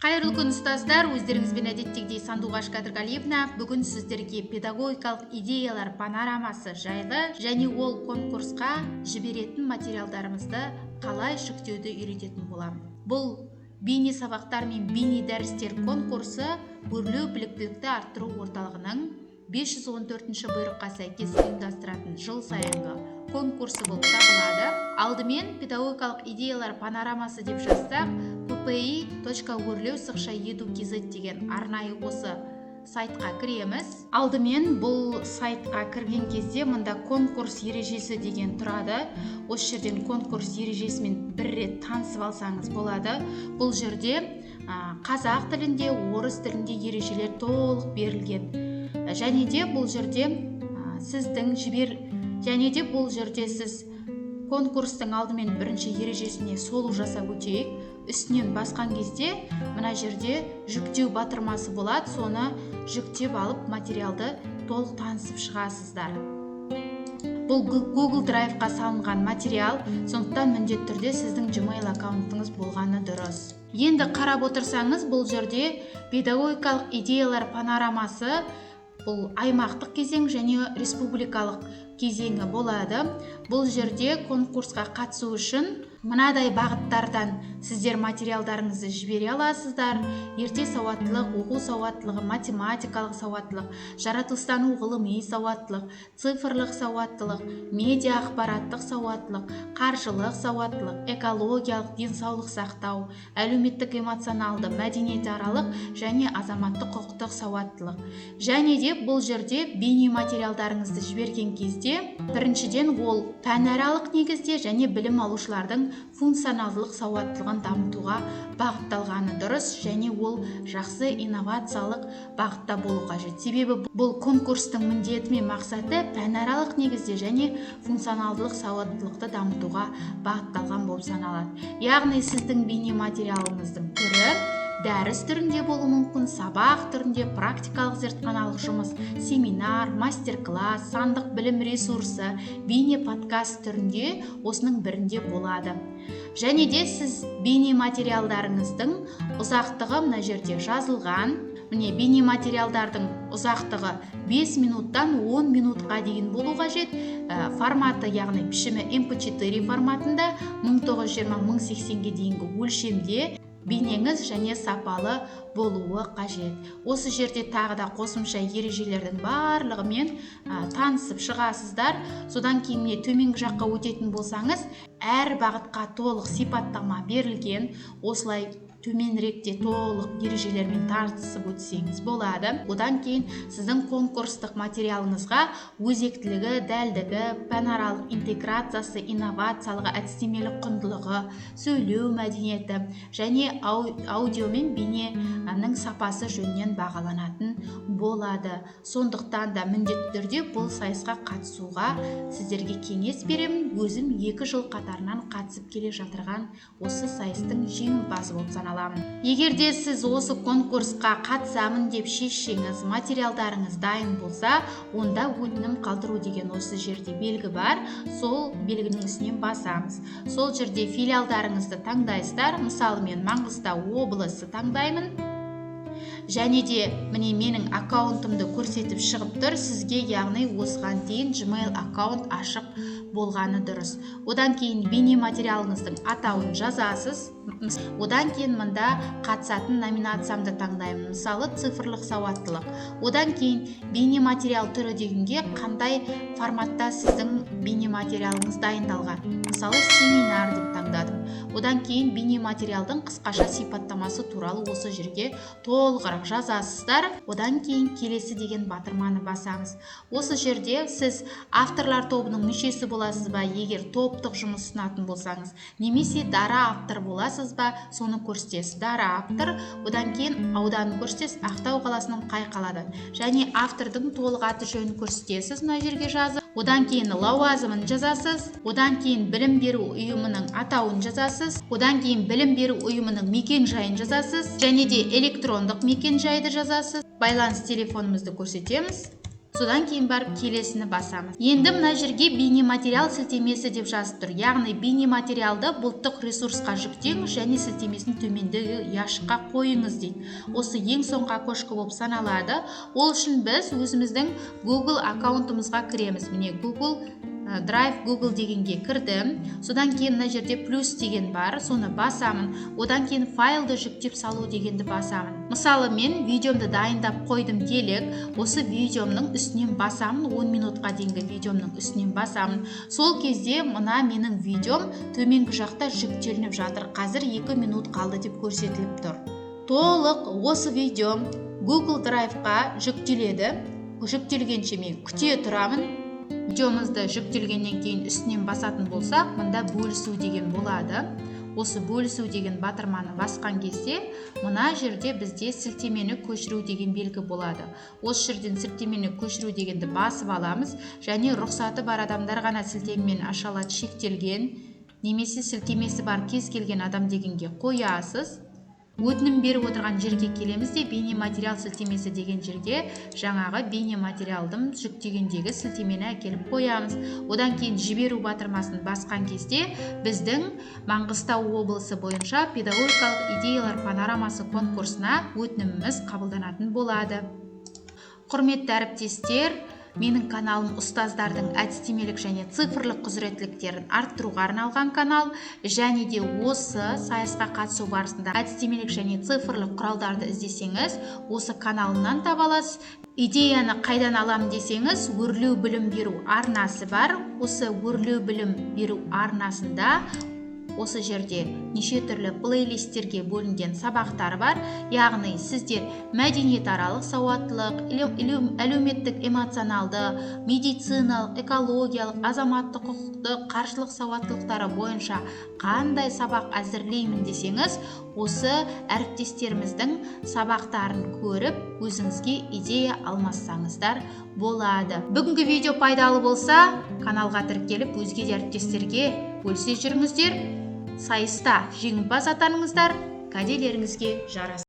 Қайырлы күн ұстаздар, өздеріңізбен әдеттегідей Сандуғаш Қадырғалиевна бүгін сіздерге педагогикалық идеялар панорамасы жайлы және ол конкурсқа жіберетін материалдарымызды қалай жүктеуді үйрететін боламын. Бұл бейне сабақтар мен бейне дәрістер конкурсы өрлеу біліктілікті арттыру орталығының 514-ші бұйрыққа сәйкес ұйымдастыратын жыл сайынғы конкурсы болып табылады. Алдымен педагогикалық идеялар панорамасы деп жазсақ, ppi.өрлеу-edu.kz деген арнайы осы сайтқа кіреміз. Алдымен бұл сайтқа кірген кезде мұнда конкурс ережесі деген тұрады. Осы жерден конкурс ережесімен бір рет танысып алсаңыз болады. Бұл жерде қазақ тілінде, орыс тілінде ережелер толық берілген. Және де бұл жерде сіз конкурстың алдымен бірінші ережесіне солу жасап өтейік. Үстінен басқан кезде мына жерде жүктеу батырмасы болады. Соны жүктеп алып материалды толық танысып шығасыздар. Бұл Google Drive-қа салынған материал, сондықтан міндетті түрде сіздің Gmail аккаунтыңыз болғаны дұрыс. Енді қарап отырсаңыз, бұл жерде педагогикалық идеялар панорамасы бұл аймақтық кезең және республикалық кезеңі болады. Бұл жерде конкурсқа қатысу үшін мынадай бағыттардан сіздер материалдарыңызды жібере аласыздар. Ерте сауаттылық, оқу сауаттылығы, математикалық сауаттылық, жаратылыстану ғылыми сауаттылық, цифрлық сауаттылық, медиа ақпараттық сауаттылық, қаржылық сауаттылық, экологиялық, денсаулық сақтау, әлеуметтік эмоционалды, мәдениетаралық және азаматтық құқықтық сауаттылық. Және де бұл жерде бейне материалдарыңызды жіберген кезде біріншіден ол пәнаралық негізде және білім алушылардың функционалдылық сауаттылығын дамытуға бағытталғаны дұрыс, және ол жақсы инновациялық бағытта болу қажет. Себебі бұл конкурстың міндеті мен мақсаты пәнаралық негізде және функционалдылық сауаттылықты дамытуға бағытталған болып саналады. Яғни сіздің бейне материалыңыздың түрі дәріс түрінде болуы мүмкін, сабақ түрінде, практикалық зертханалық жұмыс, семинар, мастер-класс, сандық білім ресурсы, бейне подкаст түрінде осының бірінде болады. Және де сіз бейне материалдарыңыздың ұзақтығы мына жерде жазылған. Міне бейне материалдардың ұзақтығы 5 минуттан 10 минутқа дейін болу қажет. Форматы, яғни пішімі MP4 форматында 1920-1080-ге дейінгі өлшемде бейнеңіз және сапалы болуы қажет. Осы жерде тағы да қосымша ережелердің барлығымен танысып шығасыздар. Содан кейін төменгі жаққа өтетін болсаңыз, әр бағытқа толық сипаттама берілген. Осылай төменіректе толық ережелермен танысып өтсеңіз болады. Одан кейін сіздің конкурстық материалыңызға өзектілігі, дәлдігі, пәнаралық интеграциясы, инновациялығы, әдістемелік құндылығы, сөйлеу мәдениеті және аудио мен бейненің сапасы жөнінен бағаланатын болады. Сондықтан да міндетті түрде бұл сайысқа қатысуға сіздерге кеңес беремін. Өзім 2 жыл қатарынан қатысып келе жатырған осы сайыстың жеңімпазы болып саналамын. Егер де сіз осы конкурсқа қатысамын деп шешсеңіз, материалдарыңыз дайын болса, онда өтінім қалдыру деген осы жерде белгі бар. Сол белгінің үстінен басамыз. Сол жерде филиалдарыңызды таңдайсыздар. Мысалы мен Маңғыстау облысы таңдаймын. Және де міне менің аккаунтымды көрсетіп шығып тұр. Сізге яғни осыған дейін Gmail аккаунт ашық болғаны дұрыс. Одан кейін бейне материалыңыздың атауын жазасыз. Одан кейін мында қатысатын номинациямды таңдаймын. Мысалы цифрлық сауаттылық. Одан кейін бейне материал түрі дегенге қандай форматта сіздің бейне материалыңыз дайындалған. Мысалы семинар деп таңдадым. Одан кейін бейне материалдың қысқаша сипаттамасы туралы осы жерге толығырақ жазасыздар. Одан кейін келесі деген батырманы басамыз. Осы жерде сіз авторлар тобының мүшесі боласыз ба, егер топтық жұмыс ұсынатын болсаңыз, немесе дара автор боласыз ба, соны көрсетесіз. Дара автор. Одан кейін ауданын көрсетесіз, Ақтау қаласының қай қаладан. Және автордың толық аты жөнін көрсетесіз мына жерге жазып. Одан кейін лауазымын жазасыз. Одан кейін білім беру ұйымының атауын жазасыз. Одан кейін білім беру ұйымының мекен-жайын жазасыз. Және де электрондық мекен-жайды жазасыз. Байланыс телефонымызды көрсетеміз. Содан кейін барып келесіні басамыз. Енді мына жерге бейнематериал сілтемесі деп жазып тұр. Яғни бейнематериалды бұлттық ресурсқа жүктеңіз және сілтемесін төмендегі ящикқа қойыңыз дейді. Осы ең соңғы окошко болып саналады. Ол үшін біз өзіміздің Google аккаунтымызға кіреміз. Міне Google Drive Google дегенге кірдім. Содан кейін мына жерде плюс деген бар, соны басамын. Одан кейін файлды жүктеп салу дегенді басамын. Мысалы, мен видеомды дайындап қойдым делік. Осы видеомның үстінен басамын, 10 минутқа дейінгі видеомның үстінен басамын. Сол кезде мына менің видеом төменгі жақта жүктелініп жатыр. Қазір 2 минут қалды деп көрсетіліп тұр. Толық осы видеом Google Drive-қа жүктеледі. Жүктелгенше мен күте тұрамын. Видеомызды жүктелгеннен кейін үстінен басатын болсақ, мында бөлісу деген болады. Осы бөлісу деген батырманы басқан кезде, мына жерде бізде сілтемені көшіру деген белгі болады. Осы жерден сілтемені көшіру дегенді басып аламыз, және рұқсаты бар адамдар ғана сілтемемен аша алады, шектелген, немесе сілтемесі бар кез келген адам дегенге қоясыз. Өтінім беріп отырған жерге келеміз де, бейнематериал сілтемесі деген жерге жаңағы бейнематериалдың жүктегендегі сілтемені әкеліп қоямыз. Одан кейін жіберу батырмасын басқан кезде біздің Маңғыстау облысы бойынша педагогикалық идеялар панорамасы конкурсына өтініміміз қабылданатын болады. Құрметті әріптестер, менің каналым ұстаздардың әдістемелік және цифрлық құзыреттіліктерін арттыруға арналған канал, және де осы сайысқа қатысу барысында әдістемелік және цифрлық құралдарды іздесеңіз, осы каналымнан таба аласыз. Идеяны қайдан аламын десеңіз, өрлеу білім беру арнасы бар. Осы өрлеу білім беру арнасында осы жерде неше түрлі плейлисттерге бөлінген сабақтар бар. Яғни сіздер мәдениетаралық сауаттылық, әлеуметтік эмоционалды, медициналық, экологиялық, азаматтық құқықтық, қаржылық сауаттылықтары бойынша қандай сабақ әзірлеймін десеңіз, осы әріптестеріміздің сабақтарын көріп, өзіңізге идея алмассаңыздар болады. Бүгінгі видео пайдалы болса, каналға тіркеліп, өзге де әріптестерге бөлісе жүріңіздер. Сайыста жеңімпаз атаныңыздар, кәделеріңізге жарасын.